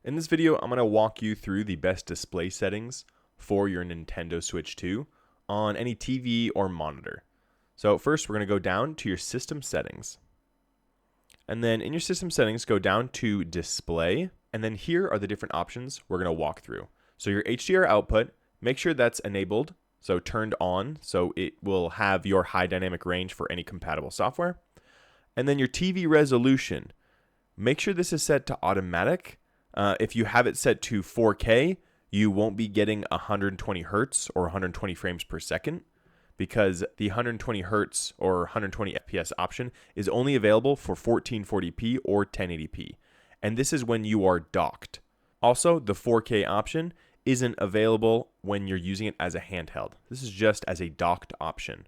In this video, I'm going to walk you through the best display settings for your Nintendo Switch 2 on any TV or monitor. So first, we're going to go down to your system settings. And then in your system settings, go down to display. And then here are the different options we're going to walk through. So your HDR output, make sure that's enabled, so turned on, so it will have your high dynamic range for any compatible software. And then your TV resolution, make sure this is set to automatic. If you have it set to 4K, you won't be getting 120 hertz or 120 frames per second because the 120 hertz or 120 FPS option is only available for 1440p or 1080p. And this is when you are docked. Also, the 4K option isn't available when you're using it as a handheld. This is just as a docked option.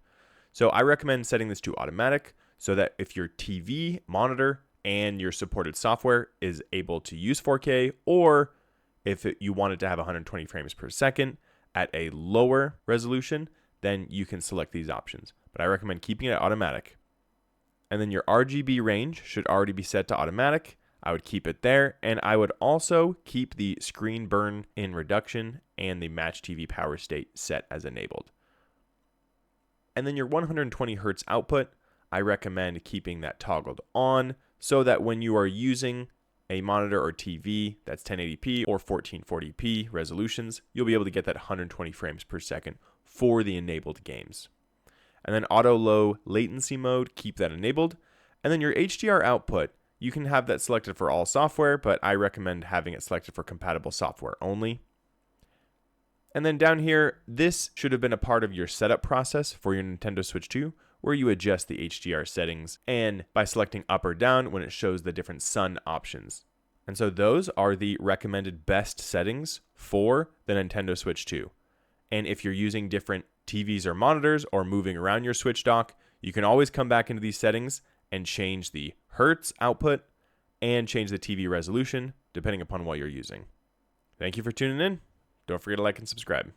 So I recommend setting this to automatic so that if your TV, monitor, and your supported software is able to use 4K, or if you want it to have 120 frames per second at a lower resolution, then you can select these options. But I recommend keeping it automatic. And then your RGB range should already be set to automatic. I would keep it there, and I would also keep the screen burn in reduction and the match TV power state set as enabled. And then your 120 hertz output, I recommend keeping that toggled on so that when you are using a monitor or TV that's 1080p or 1440p resolutions, you'll be able to get that 120 frames per second for the enabled games. And then auto low latency mode, keep that enabled. And then your HDR output, you can have that selected for all software, but I recommend having it selected for compatible software only. And then down here, this should have been a part of your setup process for your Nintendo Switch 2, where you adjust the HDR settings and by selecting up or down when it shows the different sun options. And so those are the recommended best settings for the Nintendo Switch 2. And if you're using different TVs or monitors or moving around your Switch dock, you can always come back into these settings and change the hertz output and change the TV resolution depending upon what you're using. Thank you for tuning in. Don't forget to like and subscribe.